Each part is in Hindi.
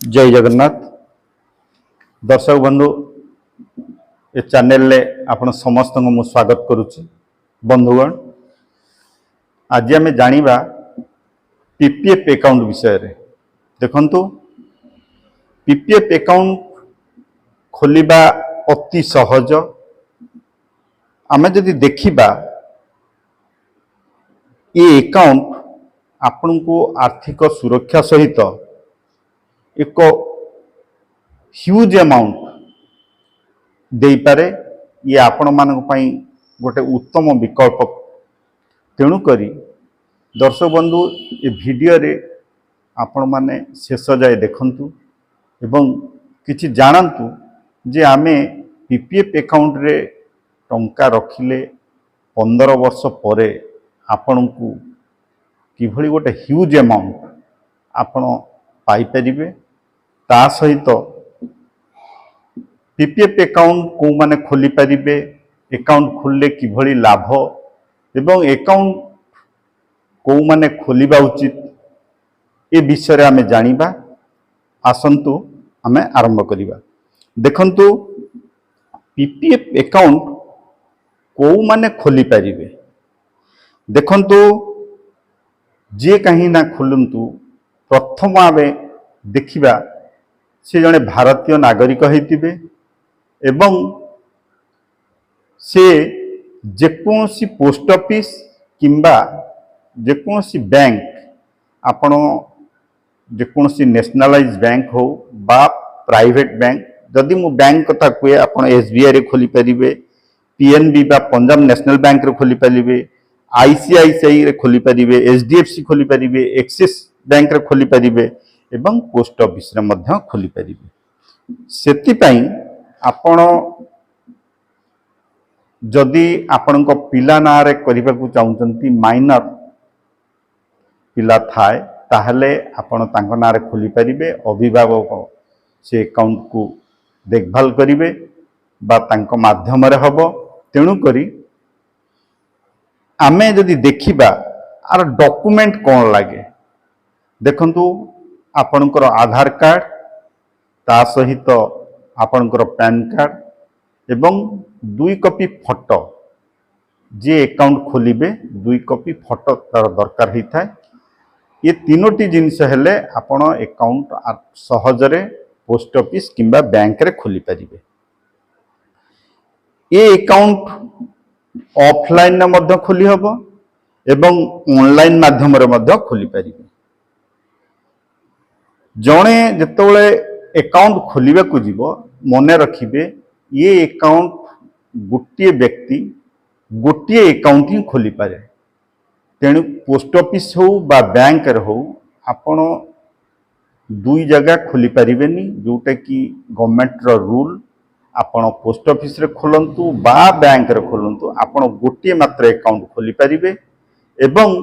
जय जगन्नाथ दर्शक बंधु ए चैनल ले आपण समस्त को स्वागत करुच्ची। बंधुगण आज आम जानिबा पीपीएफ अकाउंट विषय रे। देखंतु पीपीएफ अकाउंट खोलिबा अति सहज। आम जदि देखिबा ये अकाउंट आपण को आर्थिक सुरक्षा सहित एक ह्यूज अमाउंट दे पारे। ये आपण मान गोटे उत्तम विकल्प। तेणु करी दर्शक बंधु ये वीडियो रे आपण माने शेष जाए देखंतु एवं किछि जानंतु जे आमे पीपीएफ अकाउंट रे टंका रखिले 15 वर्ष परे आपण को किभली गोटे ह्यूज अमाउंट आपण पाई परिबे। ता सहित पीपीएफ अकाउंट को माने खोली परिबे, अकाउंट खोलले किभली लाभ एवं अकाउंट को माने खोलिबा उचित ए विषय रे आमे जानिबा। आसंतु आमे आरंभ करिबा। देखंतु पीपीएफ अकाउंट को माने खोली परिबे। देखंतु जे कहीं ना खोलंतु प्रथम आमे देखिबा से जने भारतीय नागरिक होइतिबे एवं से जेकोसी पोस्ट ऑफिस किंबा जेकोसी बैंक आपण जेकोसी नेशनलाइज बैंक हो बा प्राइवेट बैंक। जदि मु बैंक कथा कुए आपण एसबीआई रे खोली परिबे, पीएनबी बा पंजाब नेशनल बैंक रे खोली परिबे, आईसीआईसीआई रे खोली परिबे, एचडीएफसी खोली परिबे, एक्सिस बैंक रे खोली परिबे एवं पोस्ट ऑफिस रे मध्य खोली परिबे। सेति पई आपण जदि आपण को पिला ना रे करिबा को चाहुचंती, माइनर पिला थाए ताहले आपण तांको ना रे खोली परिबे। अभिभावक से अकाउंट को देखभाल करिवे बा तांको माध्यम रे हबो। तेणु करी आमे जदि देखिबा आर डॉक्यूमेंट कोन लागे। देखंतु आपणकर आधार कार्ड ता सहित आपणकर पैन कार्ड एवं 2 कॉपी फोटो। जे अकाउंट खोलिबे 2 कॉपी फोटो तार दरकार ही थाए। ये तीनोटी जिनस हेले आपण अकाउंट सहजरे पोस्ट ऑफिस किंबा बैंक रे खोली परिबे। ये अकाउंट ऑफलाइन ने मध्य खोली हबो एवं ऑनलाइन माध्यम रे मध्य खोली परिबे। जणे जेतोले अकाउंट खोलिबा को जीवो मने रखिबे ये अकाउंट गोटे व्यक्ति गोटे अकाउंट ही खोली पारे। तेणु पोस्ट ऑफिस हो बा बैंक रे हो आपण 2 जगह खोली परिबेनी। जोटा कि गवर्नमेंट रो रूल आपण पोस्ट ऑफिस रे खोलंतु बा बैंक रे खोलंतु आपण गोटे मात्र अकाउंट खोली परिबे। एवं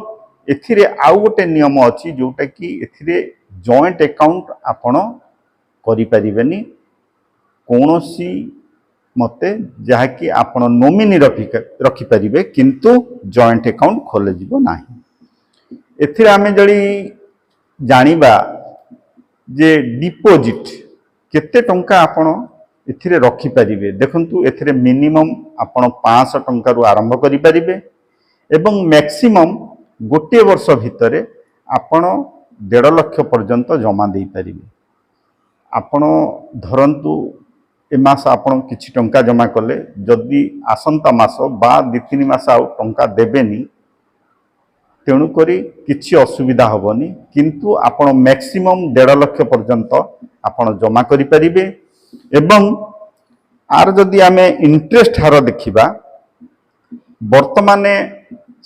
एथिरे आउ गोटे नियम अछि जोटा कि एथिरे जॉइंट अकाउंट आपण करि परिबेनी कोनोसी मते जहा कि आपण नॉमिनी रखि परिबे किंतु जॉइंट अकाउंट खोले जिवो नाही। एथिरे आमे जड़ी जानिबा जे डिपॉजिट केते टंका आपण एथिरे रखि परिबे। देखंतु एथिरे मिनिमम आपण 500 टंका रु आरंभ करि परिबे एवं मैक्सिमम गोटे वर्ष भितरे आपण 1.5 लाख पर्यंत जमा दे परिबे। आपण धरंतु ए मास आपण किछि टंका जमा कले जदि आसंता मास बा 2-3 मास आउ टंका देबेनी तेणु करी किछि असुविधा होबनी। किंतु आपण मैक्सिमम 1.5 लाख पर्यंत आपण जमा करि परिबे। एवं आर जदि आमे इंटरेस्ट हार देखिबा वर्तमाने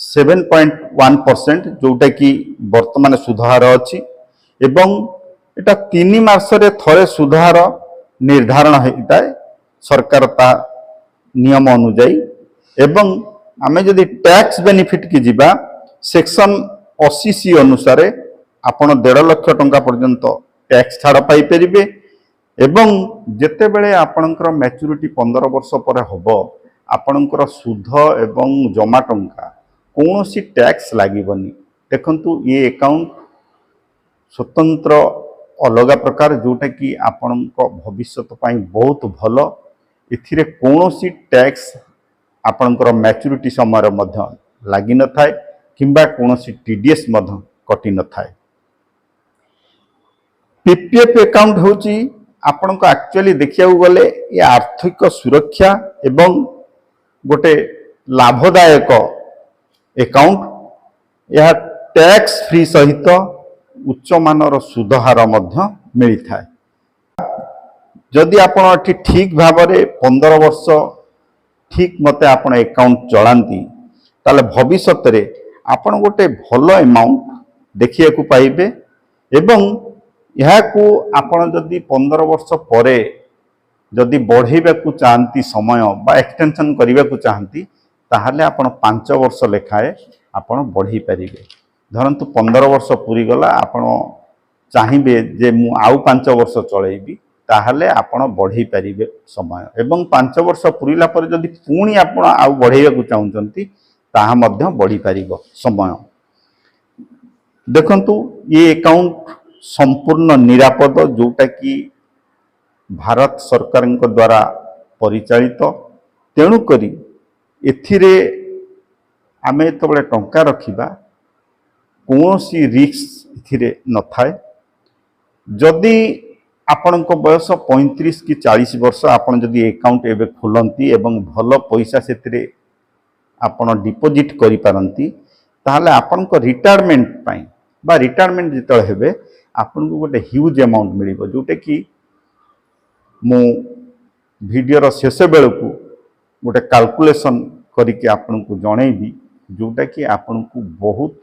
7.1% जोटा कि वर्तमान सुधार अछि एवं एटा 3 मास रे थरे सुधार निर्धारण होता है सरकार ता नियम अनुଯାयी। एवं आमे जदि टैक्स बेनिफिट की जीवा सेक्शन 80C अनुसार आपण 1.5 लाख टंका पर्यंत टैक्स छाड़ पाई परिबे। एवं जेते बेले आपणकर मैच्योरिटी 15 वर्ष पर हबो आपणकर सुध एवं जमा टंका कोनोसी टैक्स लागिबनी। देखंतु ये अकाउंट स्वतंत्र अलग प्रकार जोटा कि आपण भविष्य बहुत भल। एथिरे कौनसी टैक्स आपणकर मैच्योरिटी समय लगी न थाए किंबा कौनसी टीडीएस कटि न थाए। पीपीएफ अकाउंट होची आपण को एक्चुअली देखिया गले ये आर्थिक सुरक्षा एवं गोटे लाभदायक अकाउंट। यह टैक्स फ्री सहित उच्च मानर सुध हार मिली थाए। जदि आपण ठीक भाव में 15 वर्ष ठीक मते आपण अकाउंट चलांती ताले भविष्य रे आपण गोटे भल अमाउंट देखिया को पाइबे। एवं यह को आपण जदि 15 वर्ष परे जदि बढ़ेबा को चाहती समय बा एक्सटेंशन करबा को चाहती ताहले आपण 5 वर्ष लेखाए आपण बढ़ी पारिबे। धरंतु 15 वर्ष पूरी गला आपण चाहिए जे मु आउ 5 वर्ष चलैबी ताहले आपण बढ़ी पारिबे समय। एवं 5 वर्ष पूरीला पर जदि पुणी आपण आउ बढ़ेबा को चाहउचंती ताहा मध्य बढ़ी पारिबो समय। देखंतु ये अकाउंट संपूर्ण निरापद जोटा कि भारत सरकार द्वारा परिचालित। तेणु करी एथिरे आमे तबले टंका रखिबा कौनसी रिस्क एथिरे न थाए। जदि आपण बयस 35 कि 40 वर्ष आपण जदि अकाउंट एबे खोलंती एवं भल पैसा सेतिरे आपण डिपोजिट करि पारंती ताहले आपण को रिटायरमेंट पाई बा रिटायरमेंट जितल हेबे आपन को गोटे ह्यूज अमाउंट मिलिबो। जोटे कि मु वीडियो शेष बेल को गोटे कैलकुलेशन करके आपन को जणैबी जोटा कि आपन को बहुत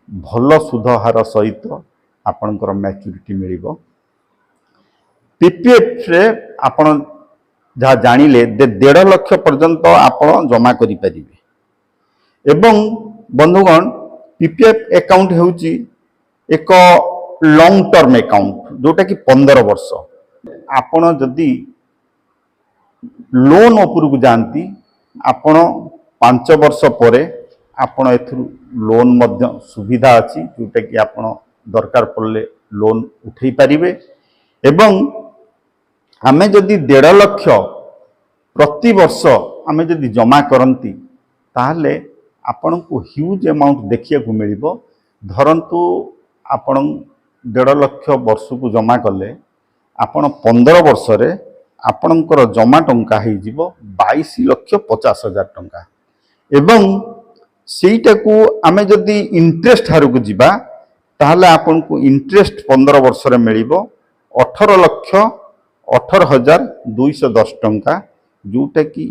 भल सुध हार सहित आपनकर मैच्योरिटी मिलिबो। पीपीएफ रे आपण जहाँ जानिले 1.5 लाख पर्यंत आपण जमा करि परिबे। एवं बंधुगण पीपीएफ अकाउंट हेउची एक लॉन्ग टर्म अकाउंट जोटा कि 15 वर्ष। आपण जदि लोन उपर को जानती आपण 5 वर्ष परे आपण एथुरु लोन मध्य सुविधा अछि जोटा कि आपण दरकार पड़ले लोन उठै पारिबे। एवं आमे जदि 1.5 लाख प्रति वर्ष आमे जदि जमा करंती ताहले आपण को ह्यूज अमाउंट देखिया को मिलिबो। धरंतु आपण 1.5 लाख वर्ष को जमा कले आपण 15 वर्ष रे आपणकर जमा टंका हो 22,50,000 टंका। एवं सेटा को आमे जदि इंटरेस्ट हार को जिबा ताहले आपण को इंटरेस्ट 15 वर्ष रे मिलिबो 18,18,210 टंका जोटा कि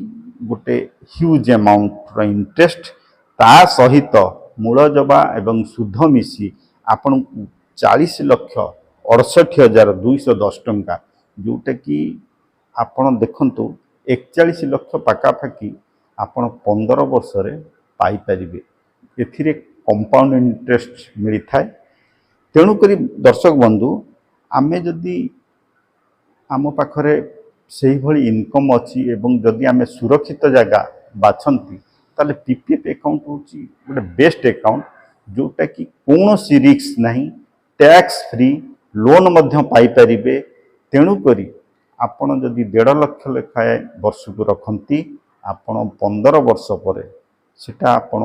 गोटे ह्यूज अमाउंट रो इंटरेस्ट। ता सहित मूल जबा एवं सुध मिसी आपण 40,68,210 टंका जोटा कि आपण देखंतु 41 लाख पाखापाखि आपण 15 वर्ष रे पाई परिबे। एथिरे कंपाउंड इंटरेस्ट मिली थाए। तेणु करी दर्शक बंधु आमे जदि आम पाखरे सही भली इनकम अच्छी एवं जदि आमे सुरक्षित जगह बाछंती ताले पीपीएफ अकाउंट होची गोटे बेस्ट अकाउंट जोटा कि कौनसी रिस्क नहीं, टैक्स फ्री लोन मध्य पाई परिबे। तेणु करी आपण जदि 1.5 लाख लेखाए वर्ष को रखती आपण 15 वर्ष पर सेटा आपण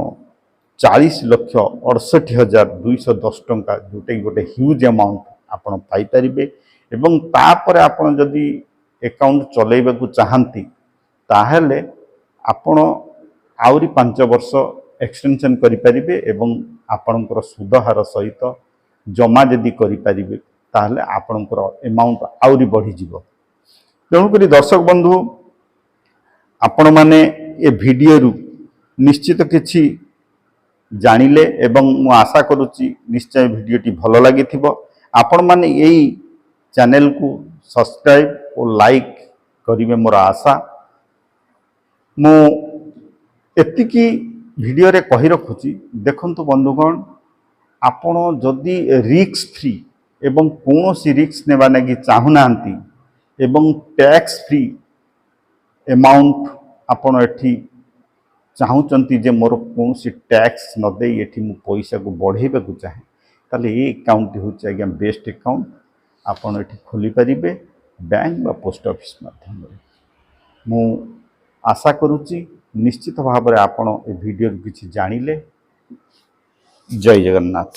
40,68,210 टंका जोटा गोटे ह्यूज अमाउंट आपण पाई परिबे। एवं तापर आपण जदि अकाउंट चलेबा को चाहती ताहले आपण आउरी 5 वर्ष एक्सटेंशन करि परिबे एवं आपणकर सुध हार सहित जमा जदि करि परिबे ताहले आपणकर अमाउंट आउरी बढ़ी जिवो। तेणु करी दर्शक बंधु आपण माने ए वीडियो रु निश्चित किछि जानिले एवं मु आशा करूची निश्चय वीडियोटी भलो लागिथिबो। आपण माने एई चैनल को सब्सक्राइब और लाइक करिवे मोर आशा। मु एतिकी वीडियो रे कहि रखुची देखंतु बंधुगण आपण जदि रिस्क फ्री एवं कौनसी रिस्क नेबा लागि चाहुनांती एवं टैक्स फ्री अमाउंट आपण एठी चाहूचंती जे मोर कौनसी टैक्स न दे एठी मु पैसा को बढ़ेबा को चाहे ताले ये अकाउंट होची आज्ञा बेस्ट अकाउंट आपण एठी खोली परिबे बैंक बा पोस्ट ऑफिस माध्यम रे मु आशा करूची निश्चित भाव में आपण ए वीडियो किछि जानिले जय जगन्नाथ।